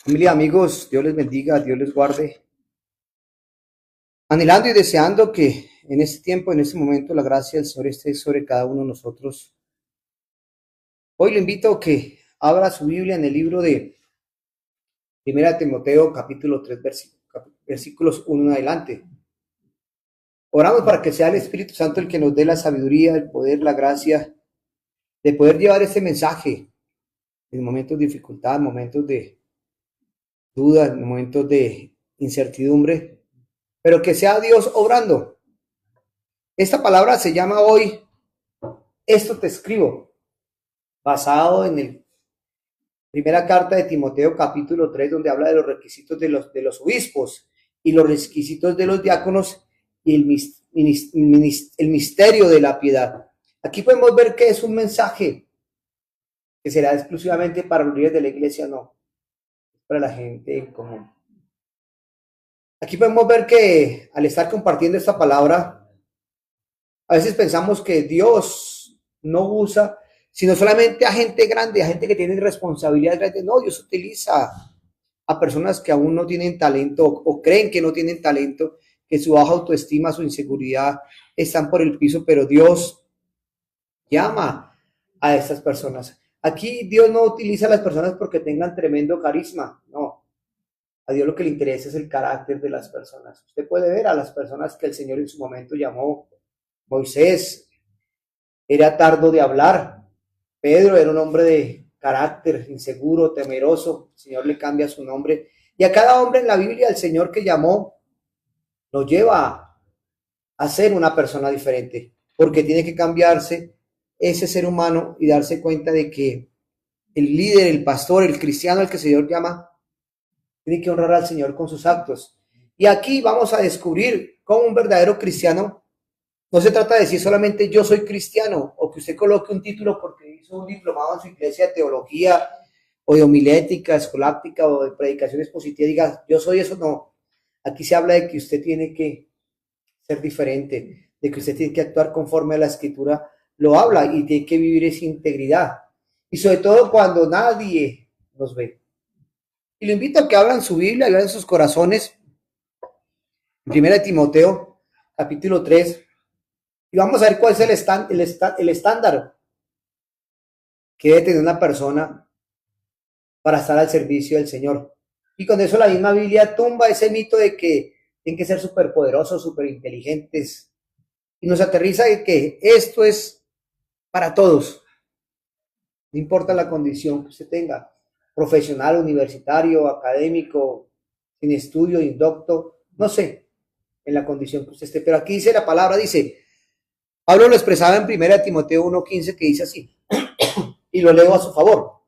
Familia, amigos, Dios les bendiga, Dios les guarde. Anhelando y deseando que en este tiempo, en este momento, la gracia del Señor esté sobre cada uno de nosotros. Hoy le invito a que abra su Biblia en el libro de Primera Timoteo, capítulo 3, versículos 1 en adelante. Oramos para que sea el Espíritu Santo el que nos dé la sabiduría, el poder, la gracia de poder llevar este mensaje en momentos de dificultad, en momentos de duda, en momentos de incertidumbre, pero que sea Dios obrando. Esta palabra se llama hoy, esto te escribo, basado en el primera carta de Timoteo capítulo 3, donde habla de los requisitos de los obispos y los requisitos de los diáconos y el misterio de la piedad. Aquí podemos ver que es un mensaje que será exclusivamente para los líderes de la iglesia, no, para la gente en común. Aquí podemos ver que al estar compartiendo esta palabra, a veces pensamos que Dios no usa sino solamente a gente grande, a gente que tiene responsabilidades grandes. No, Dios utiliza a personas que aún no tienen talento o creen que no tienen talento, que su baja autoestima, su inseguridad están por el piso, pero Dios llama a estas personas. Aquí Dios no utiliza a las personas porque tengan tremendo carisma, no. A Dios lo que le interesa es el carácter de las personas. Usted puede ver a las personas que el Señor en su momento llamó. Moisés era tardo de hablar. Pedro era un hombre de carácter inseguro, temeroso. El Señor le cambia su nombre. Y a cada hombre en la Biblia, el Señor que llamó, lo lleva a ser una persona diferente. Porque tiene que cambiarse ese ser humano y darse cuenta de que el líder, el pastor, el cristiano al que el Señor llama, tiene que honrar al Señor con sus actos. Y aquí vamos a descubrir cómo un verdadero cristiano no se trata de decir solamente yo soy cristiano o que usted coloque un título porque hizo un diplomado en su iglesia de teología o de homilética, escoláctica o de predicaciones positivas y diga yo soy eso. No, aquí se habla de que usted tiene que ser diferente, de que usted tiene que actuar conforme a la escritura lo habla y tiene que vivir esa integridad. Y sobre todo cuando nadie nos ve. Y lo invito a que abran su Biblia y abran sus corazones. En 1 Timoteo, capítulo 3. Y vamos a ver cuál es el estándar que debe tener una persona para estar al servicio del Señor. Y con eso la misma Biblia tumba ese mito de que tienen que ser superpoderosos, superinteligentes. Y nos aterriza de que esto es para todos. No importa la condición que usted tenga, profesional, universitario, académico, sin estudio, indocto, no sé, en la condición que usted esté. Pero aquí dice la palabra, dice, Pablo lo expresaba en 1 Timoteo 1:15 que dice así, y lo leo a su favor.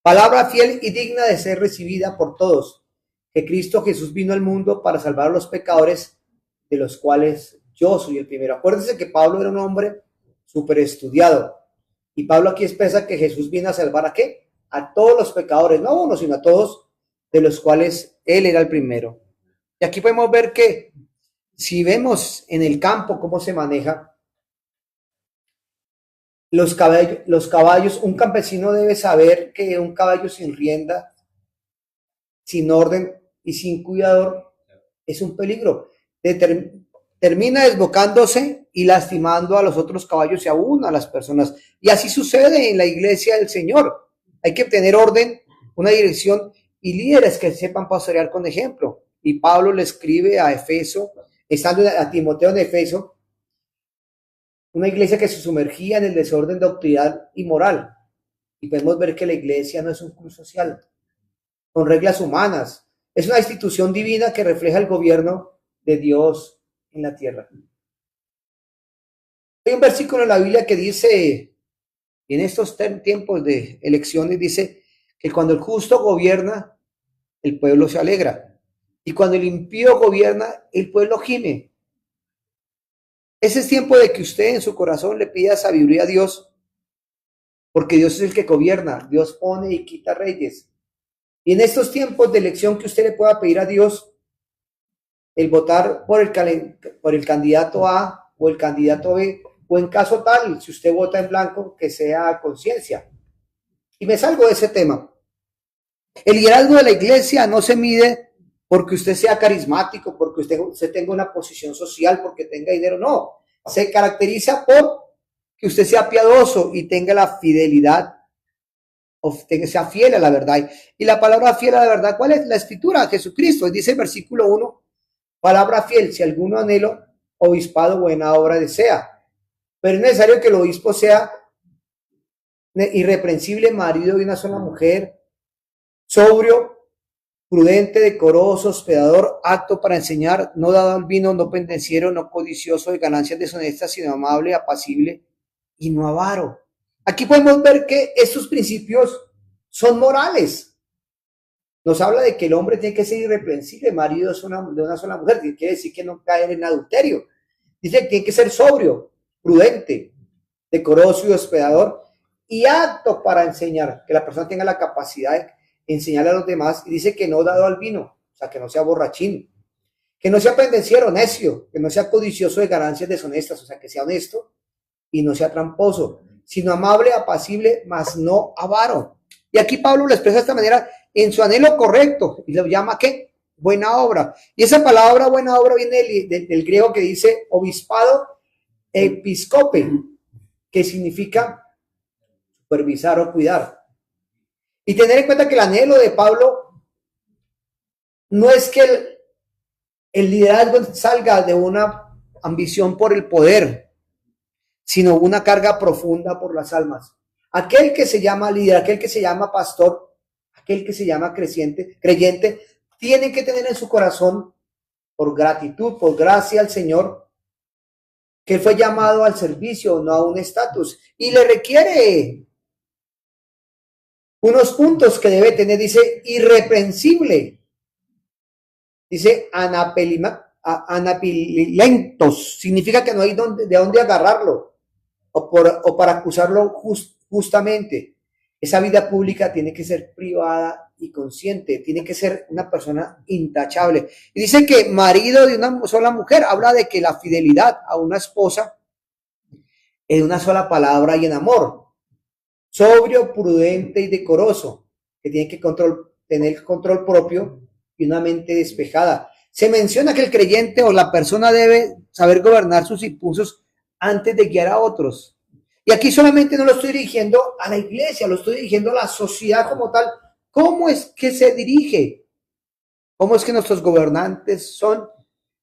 Palabra fiel y digna de ser recibida por todos, que Cristo Jesús vino al mundo para salvar a los pecadores, de los cuales yo soy el primero. Acuérdense que Pablo era un hombre súper estudiado, y Pablo aquí expresa que Jesús vino a salvar ¿a qué? A todos los pecadores, no a uno, sino a todos, de los cuales él era el primero. Y aquí podemos ver que si vemos en el campo cómo se maneja los caballos, un campesino debe saber que un caballo sin rienda, sin orden y sin cuidador es un peligro. Termina desbocándose y lastimando a los otros caballos y aún a las personas. Y así sucede en la iglesia del Señor. Hay que tener orden, una dirección y líderes que sepan pastorear con ejemplo. Y Pablo le escribe a Efeso, estando a Timoteo en Efeso, una iglesia que se sumergía en el desorden doctrinal y moral. Y podemos ver que la iglesia no es un club social, con reglas humanas. Es una institución divina que refleja el gobierno de Dios en la tierra. Hay un versículo en la Biblia que dice, en estos tiempos de elecciones, dice que cuando el justo gobierna, el pueblo se alegra. Y cuando el impío gobierna, el pueblo gime. Ese es tiempo de que usted en su corazón le pida sabiduría a Dios, porque Dios es el que gobierna, Dios pone y quita reyes. Y en estos tiempos de elección que usted le pueda pedir a Dios, el votar por el candidato A o el candidato B, o en caso tal, si usted vota en blanco, que sea a conciencia. Y me salgo de ese tema. El liderazgo de la iglesia no se mide porque usted sea carismático, porque usted tenga una posición social, porque tenga dinero, no. Se caracteriza por que usted sea piadoso y tenga la fidelidad, o sea fiel a la verdad. Y la palabra fiel a la verdad, ¿cuál es? La escritura, Jesucristo. Dice el versículo 1, palabra fiel, si alguno anhelo, obispado, buena obra desea. Pero es necesario que el obispo sea irreprensible, marido de una sola mujer, sobrio, prudente, decoroso, hospedador, apto para enseñar, no dado al vino, no pendenciero, no codicioso de ganancias deshonestas, sino amable, apacible y no avaro. Aquí podemos ver que estos principios son morales. Nos habla de que el hombre tiene que ser irreprensible, marido de una sola mujer, que quiere decir que no caer en adulterio. Dice que tiene que ser sobrio, prudente, decoroso y hospedador y apto para enseñar, que la persona tenga la capacidad de enseñarle a los demás. Y dice que no dado al vino, o sea, que no sea borrachín, que no sea pendenciero, necio, que no sea codicioso de ganancias deshonestas, o sea, que sea honesto y no sea tramposo, sino amable, apacible, mas no avaro. Y aquí Pablo lo expresa de esta manera en su anhelo correcto y lo llama ¿qué? Buena obra. Y esa palabra buena obra viene del griego que dice obispado, episcope, que significa supervisar o cuidar. Y tener en cuenta que el anhelo de Pablo no es que el liderazgo salga de una ambición por el poder, sino una carga profunda por las almas. Aquel que se llama líder, aquel que se llama pastor, aquel que se llama creyente, tiene que tener en su corazón, por gratitud, por gracia al Señor, que fue llamado al servicio, no a un estatus, y le requiere unos puntos que debe tener. Dice irreprensible, dice anapililentos, significa que no hay de dónde agarrarlo o para acusarlo justamente. Esa vida pública tiene que ser privada y consciente, tiene que ser una persona intachable. Y dice que marido de una sola mujer, habla de que la fidelidad a una esposa en una sola palabra y en amor, sobrio, prudente y decoroso, que tiene que tener control propio y una mente despejada. Se menciona que el creyente o la persona debe saber gobernar sus impulsos antes de guiar a otros. Y aquí solamente no lo estoy dirigiendo a la iglesia, lo estoy dirigiendo a la sociedad como tal. ¿Cómo es que se dirige? ¿Cómo es que nuestros gobernantes son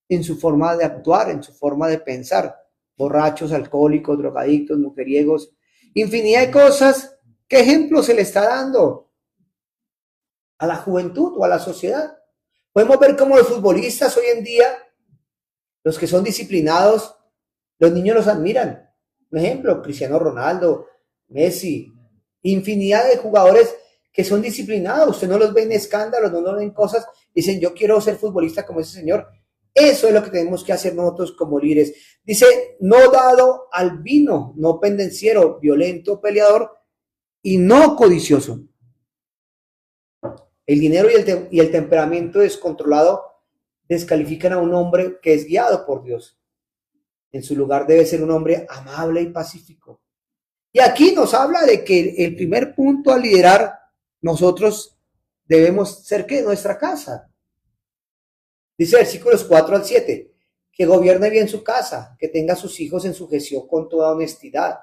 en su forma de actuar, en su forma de pensar? Borrachos, alcohólicos, drogadictos, mujeriegos, infinidad de cosas. ¿Qué ejemplo se le está dando a la juventud o a la sociedad? Podemos ver cómo los futbolistas hoy en día, los que son disciplinados, los niños los admiran. Por ejemplo, Cristiano Ronaldo, Messi, infinidad de jugadores que son disciplinados. Usted no los ve en escándalos, no los ve en cosas. Dicen, yo quiero ser futbolista como ese señor. Eso es lo que tenemos que hacer nosotros como líderes. Dice, no dado al vino, no pendenciero, violento, peleador y no codicioso. El dinero y el temperamento descontrolado descalifican a un hombre que es guiado por Dios. En su lugar debe ser un hombre amable y pacífico. Y aquí nos habla de que el primer punto a liderar, nosotros debemos ser ¿qué? Nuestra casa. Dice versículos 4 al 7, que gobierne bien su casa, que tenga a sus hijos en sujeción con toda honestidad.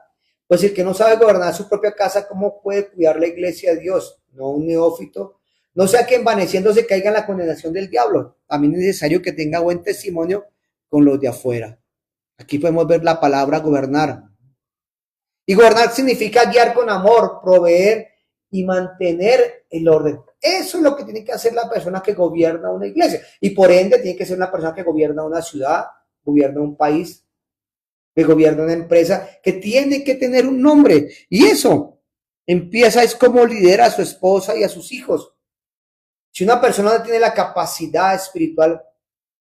Pues el que no sabe gobernar su propia casa, ¿cómo puede cuidar la iglesia de Dios? No un neófito. No sea que envaneciéndose caiga en la condenación del diablo. También es necesario que tenga buen testimonio con los de afuera. Aquí podemos ver la palabra gobernar. Y gobernar significa guiar con amor, proveer y mantener el orden. Eso es lo que tiene que hacer la persona que gobierna una iglesia. Y por ende tiene que ser una persona que gobierna una ciudad, gobierna un país, que gobierna una empresa, que tiene que tener un nombre. Y eso empieza es como lidera a su esposa y a sus hijos. Si una persona no tiene la capacidad espiritual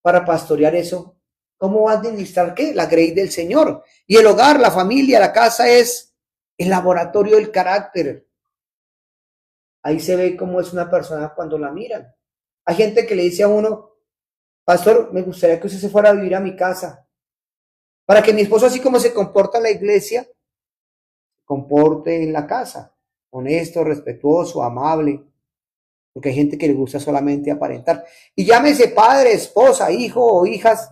para pastorear eso, ¿cómo va a administrar qué? La grey del Señor. Y el hogar, la familia, la casa es el laboratorio del carácter. Ahí se ve cómo es una persona cuando la miran. Hay gente que le dice a uno, pastor, me gustaría que usted se fuera a vivir a mi casa, para que mi esposo, así como se comporta en la iglesia, se comporte en la casa, honesto, respetuoso, amable, porque hay gente que le gusta solamente aparentar. Y llámese padre, esposa, hijo o hijas,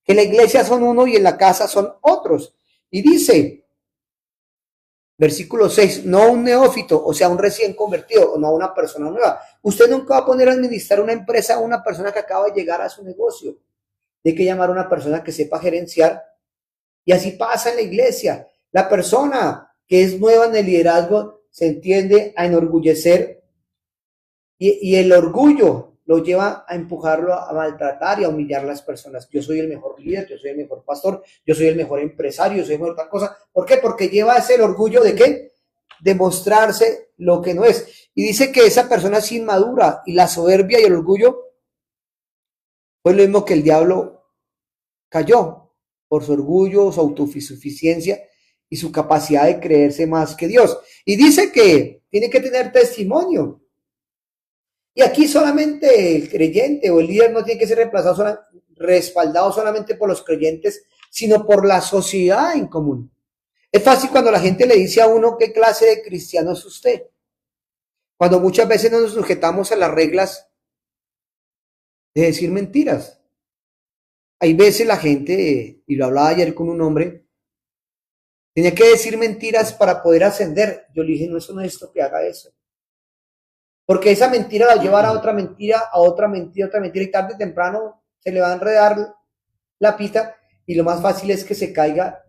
que en la iglesia son uno y en la casa son otros. Y dice, versículo 6, no un neófito, o sea, un recién convertido, o no una persona nueva. Usted nunca va a poner a administrar una empresa a una persona que acaba de llegar a su negocio. Hay que llamar a una persona que sepa gerenciar. Y así pasa en la iglesia. La persona que es nueva en el liderazgo se entiende a enorgullecer y el orgullo lo lleva a empujarlo a maltratar y a humillar a las personas. Yo soy el mejor líder, yo soy el mejor pastor, yo soy el mejor empresario, yo soy el mejor tal cosa. ¿Por qué? Porque lleva ese orgullo de ¿qué? De mostrarse lo que no es. Y dice que esa persona es inmadura y la soberbia y el orgullo fue lo mismo que el diablo cayó por su orgullo, su autosuficiencia y su capacidad de creerse más que Dios. Y dice que tiene que tener testimonio. Y aquí solamente el creyente o el líder no tiene que ser respaldado solamente por los creyentes, sino por la sociedad en común. Es fácil cuando la gente le dice a uno qué clase de cristiano es usted. Cuando muchas veces no nos sujetamos a las reglas de decir mentiras. Hay veces la gente, y lo hablaba ayer con un hombre, tenía que decir mentiras para poder ascender. Yo le dije, no es honesto que haga eso. Porque esa mentira la va a llevar a otra mentira, a otra mentira, a otra mentira, y tarde o temprano se le va a enredar la pita, y lo más fácil es que se caiga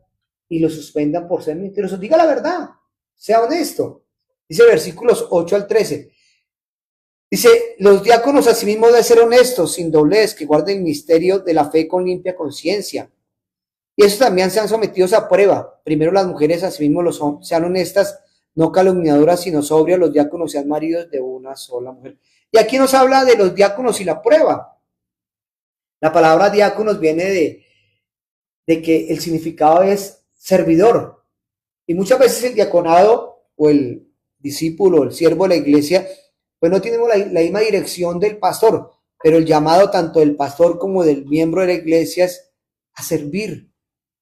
y lo suspendan por ser mentiroso. Diga la verdad, sea honesto. Dice versículos 8 al 13. Dice, los diáconos asimismo deben ser honestos, sin doblez, que guarden el misterio de la fe con limpia conciencia. Y eso también sean sometidos a prueba. Primero las mujeres asimismo sean honestas, no calumniadoras, sino sobrias. Los diáconos sean maridos de una sola mujer. Y aquí nos habla de los diáconos y la prueba. La palabra diáconos viene de que el significado es servidor. Y muchas veces el diaconado o el discípulo, el siervo de la iglesia, pues no tenemos la misma dirección del pastor, pero el llamado tanto del pastor como del miembro de la iglesia es a servir.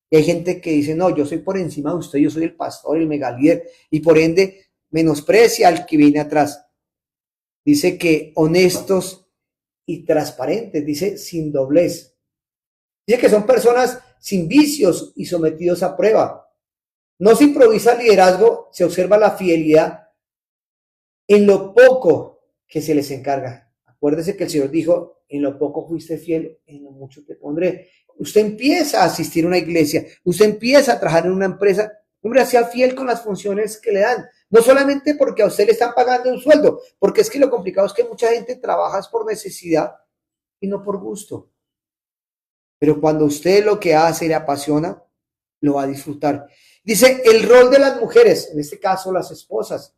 Y hay gente que dice, no, yo soy por encima de usted, yo soy el pastor, el megalíder, y por ende menosprecia al que viene atrás. Dice que honestos y transparentes, dice sin doblez. Dice que son personas sin vicios y sometidos a prueba. No se improvisa el liderazgo, se observa la fidelidad en lo poco que se les encarga. Acuérdese que el Señor dijo, en lo poco fuiste fiel, en lo mucho te pondré. Usted empieza a asistir a una iglesia, usted empieza a trabajar en una empresa, hombre, sea fiel con las funciones que le dan. No solamente porque a usted le están pagando un sueldo, porque es que lo complicado es que mucha gente trabaja por necesidad y no por gusto. Pero cuando usted lo que hace le apasiona, lo va a disfrutar. Dice, el rol de las mujeres, en este caso las esposas,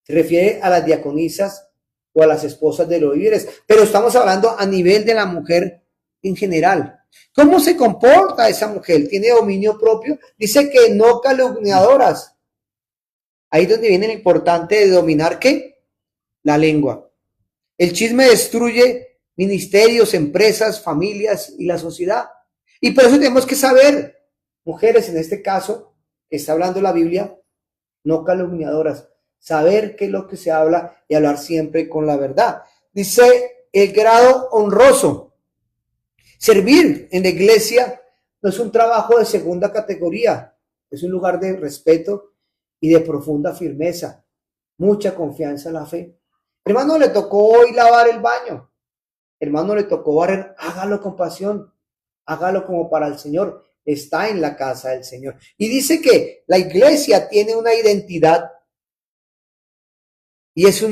se refiere a las diaconisas o a las esposas de los líderes, pero estamos hablando a nivel de la mujer en general. ¿Cómo se comporta esa mujer? ¿Tiene dominio propio? Dice que no calumniadoras. Ahí es donde viene lo importante de dominar ¿qué? La lengua. El chisme destruye ministerios, empresas, familias y la sociedad. Y por eso tenemos que saber, mujeres en este caso, que está hablando la Biblia, no calumniadoras, saber qué es lo que se habla y hablar siempre con la verdad. Dice el grado honroso. Servir en la iglesia no es un trabajo de segunda categoría, es un lugar de respeto y de profunda firmeza, mucha confianza en la fe. Hermano, le tocó hoy lavar el baño, hermano, le tocó barrer, hágalo con pasión, hágalo como para el Señor, está en la casa del Señor. Y dice que la iglesia tiene una identidad y es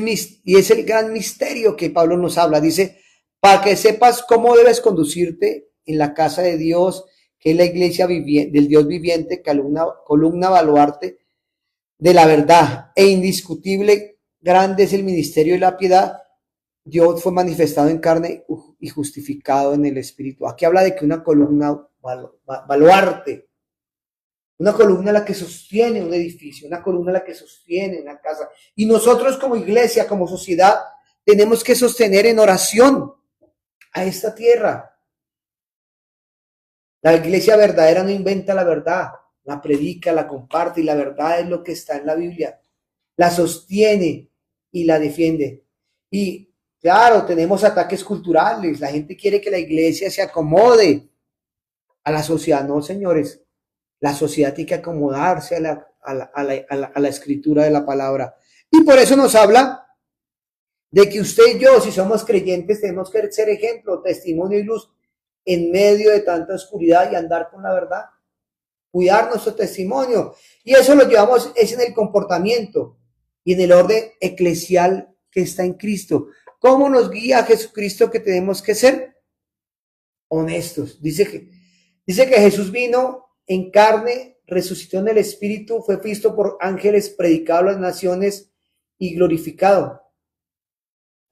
el gran misterio que Pablo nos habla. Dice, para que sepas cómo debes conducirte en la casa de Dios, que es la iglesia del Dios viviente, columna baluarte de la verdad e indiscutible, grande es el ministerio de la piedad. Dios fue manifestado en carne y justificado en el Espíritu. Aquí habla de que una columna baluarte, una columna la que sostiene un edificio, una columna la que sostiene una casa. Y nosotros como iglesia, como sociedad, tenemos que sostener en oración a esta tierra. La iglesia verdadera no inventa la verdad, la predica, la comparte, y la verdad es lo que está en la Biblia. La sostiene y la defiende. Y claro, tenemos ataques culturales. La gente quiere que la iglesia se acomode a la sociedad. No, señores. La sociedad tiene que acomodarse a la escritura de la palabra. Y por eso nos habla de que usted y yo, si somos creyentes, tenemos que ser ejemplo, testimonio y luz en medio de tanta oscuridad y andar con la verdad. Cuidar nuestro testimonio. Y eso lo llevamos es en el comportamiento y en el orden eclesial que está en Cristo. ¿Cómo nos guía Jesucristo que tenemos que ser? Honestos. Dice que Jesús vino en carne, resucitó en el Espíritu, fue visto por ángeles, predicado a las naciones y glorificado.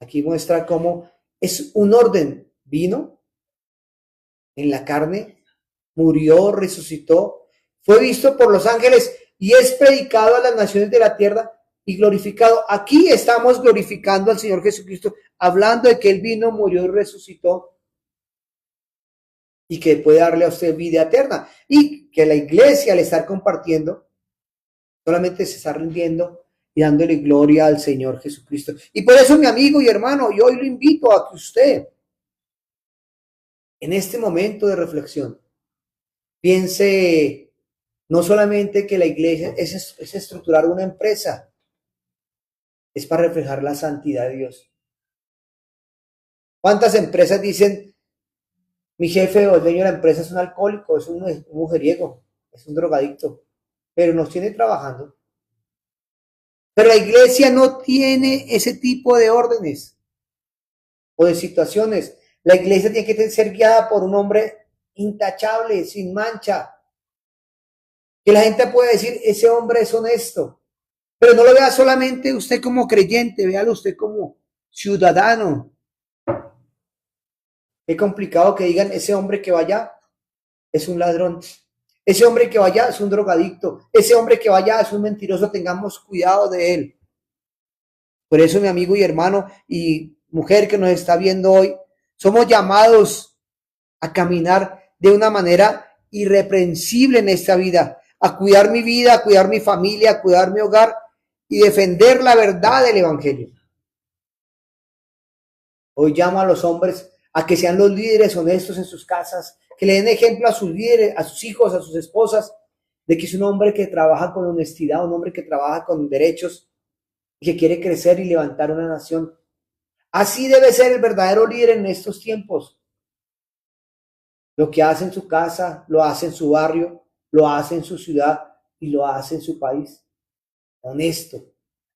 Aquí muestra cómo es un orden. Vino en la carne, murió, resucitó, fue visto por los ángeles y es predicado a las naciones de la tierra y glorificado. Aquí estamos glorificando al Señor Jesucristo, hablando de que Él vino, murió y resucitó y que puede darle a usted vida eterna. Y que la iglesia, al estar compartiendo, solamente se está rindiendo y dándole gloria al Señor Jesucristo. Y por eso, mi amigo y hermano, yo hoy lo invito a que usted, en este momento de reflexión, piense no solamente que la iglesia es estructurar una empresa, es para reflejar la santidad de Dios. ¿Cuántas empresas dicen, mi jefe o el dueño de la empresa es un alcohólico, es un mujeriego, es un drogadicto, pero nos tiene trabajando? Pero la iglesia no tiene ese tipo de órdenes o de situaciones. La iglesia tiene que ser guiada por un hombre intachable, sin mancha, que la gente puede decir, ese hombre es honesto. Pero no lo vea solamente usted como creyente, véalo usted como ciudadano. Es complicado que digan, ese hombre que vaya es un ladrón, ese hombre que vaya es un drogadicto, ese hombre que vaya es un mentiroso, tengamos cuidado de él. Por eso, mi amigo y hermano y mujer que nos está viendo hoy, somos llamados a caminar de una manera irreprensible en esta vida, a cuidar mi vida, a cuidar mi familia, a cuidar mi hogar y defender la verdad del evangelio. Hoy llamo a los hombres a que sean los líderes honestos en sus casas, que le den ejemplo a sus líderes, a sus hijos, a sus esposas, de que es un hombre que trabaja con honestidad, un hombre que trabaja con derechos y que quiere crecer y levantar una nación. Así debe ser el verdadero líder en estos tiempos. Lo que hace en su casa, lo hace en su barrio, lo hace en su ciudad y lo hace en su país. Honesto.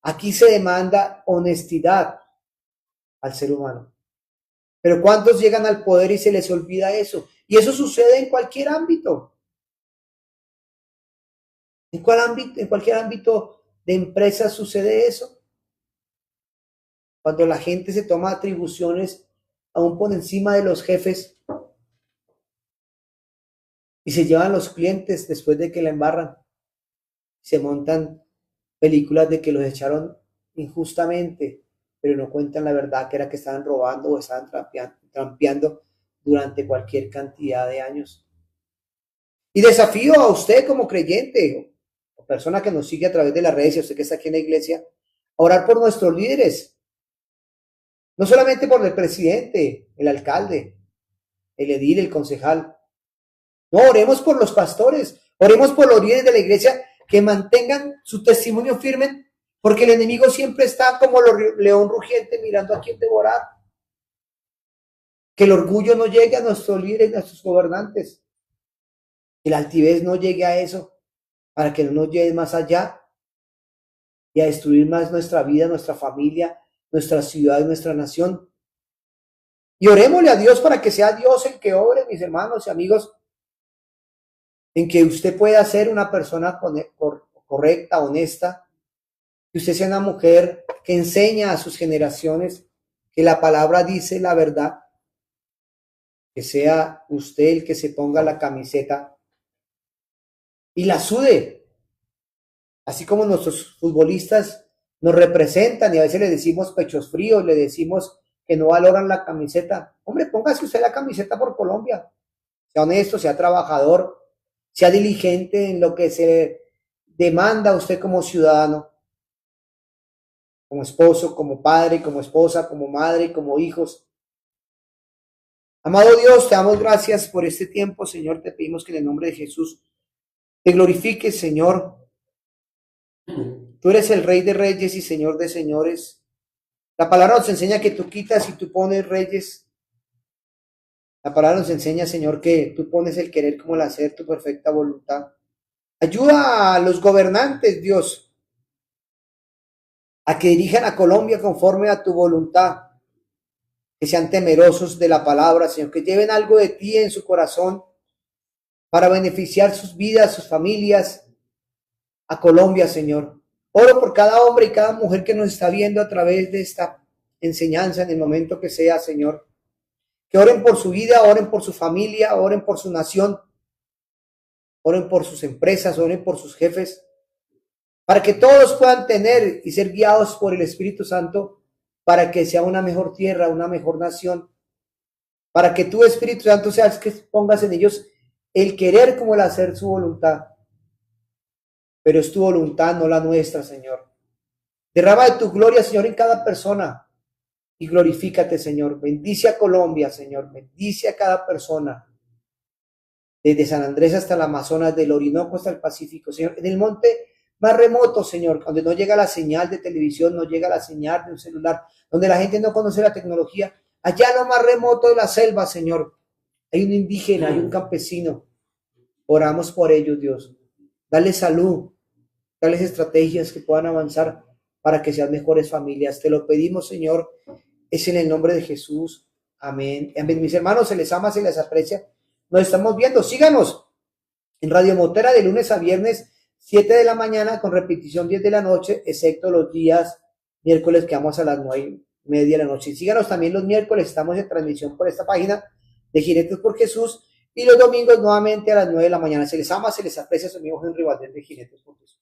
Aquí se demanda honestidad al ser humano. Pero ¿cuántos llegan al poder y se les olvida eso? Y eso sucede en cualquier ámbito. ¿En cualquier ámbito de empresa sucede eso? Cuando la gente se toma atribuciones aún por encima de los jefes y se llevan los clientes después de que la embarran. Se montan películas de que los echaron injustamente, pero no cuentan la verdad, que era que estaban robando o estaban trampeando durante cualquier cantidad de años. Y desafío a usted como creyente o persona que nos sigue a través de las redes y a usted que está aquí en la iglesia, a orar por nuestros líderes. No solamente por el presidente, el alcalde, el edil, el concejal. No, oremos por los pastores, oremos por los líderes de la iglesia que mantengan su testimonio firme, porque el enemigo siempre está como león rugiente mirando a quién devorar. Que el orgullo no llegue a nuestros líderes, a nuestros gobernantes. Que la altivez no llegue a eso, para que no nos lleve más allá y a destruir más nuestra vida, nuestra familia, nuestra ciudad y nuestra nación. Y orémosle a Dios para que sea Dios el que obre, mis hermanos y amigos, en que usted pueda ser una persona correcta, honesta, que usted sea una mujer que enseña a sus generaciones que la palabra dice la verdad, que sea usted el que se ponga la camiseta y la sude, así como nuestros futbolistas nos representan y a veces le decimos pechos fríos, le decimos que no valoran la camiseta. Hombre, póngase usted la camiseta por Colombia, sea honesto, sea trabajador, sea diligente en lo que se demanda a usted como ciudadano. como esposo, como padre, como esposa, como madre, como hijos. Amado Dios, te damos gracias por este tiempo, Señor. Te pedimos que en el nombre de Jesús te glorifiques, Señor. Tú eres el Rey de Reyes y Señor de Señores. La palabra nos enseña que tú quitas y tú pones reyes. La palabra nos enseña, Señor, que tú pones el querer como el hacer, tu perfecta voluntad. Ayuda a los gobernantes, Dios, a que dirijan a Colombia conforme a tu voluntad, que sean temerosos de la palabra, Señor, que lleven algo de ti en su corazón para beneficiar sus vidas, sus familias, a Colombia, Señor. Oro por cada hombre y cada mujer que nos está viendo a través de esta enseñanza en el momento que sea, Señor. Que oren por su vida, oren por su familia, oren por su nación, oren por sus empresas, oren por sus jefes, para que todos puedan tener y ser guiados por el Espíritu Santo, para que sea una mejor tierra, una mejor nación, para que tú, Espíritu Santo, seas que pongas en ellos el querer como el hacer su voluntad. Pero es tu voluntad, no la nuestra, Señor. Derrama de tu gloria, Señor, en cada persona y glorifícate, Señor. Bendice a Colombia, Señor. Bendice a cada persona, desde San Andrés hasta el Amazonas, del Orinoco hasta el Pacífico, Señor. En el monte más remoto, Señor, donde no llega la señal de televisión, no llega la señal de un celular, donde la gente no conoce la tecnología, allá lo más remoto de la selva, Señor, hay un indígena, hay un campesino. Oramos por ellos, Dios. Dale salud, dales estrategias que puedan avanzar para que sean mejores familias. Te lo pedimos, Señor, es en el nombre de Jesús. Amén. Amén. Mis hermanos, se les ama, se les aprecia. Nos estamos viendo. Síganos en Radio Motera de lunes a viernes, 7 de la mañana, con repetición 10 de la noche, excepto los días miércoles que vamos a las 9:30 de la noche. Síganos también los miércoles, estamos en transmisión por esta página de Jinetes por Jesús, y los domingos nuevamente a las 9 de la mañana. Se les ama, se les aprecia, su amigo Henry Valdés de Jinetes por Jesús.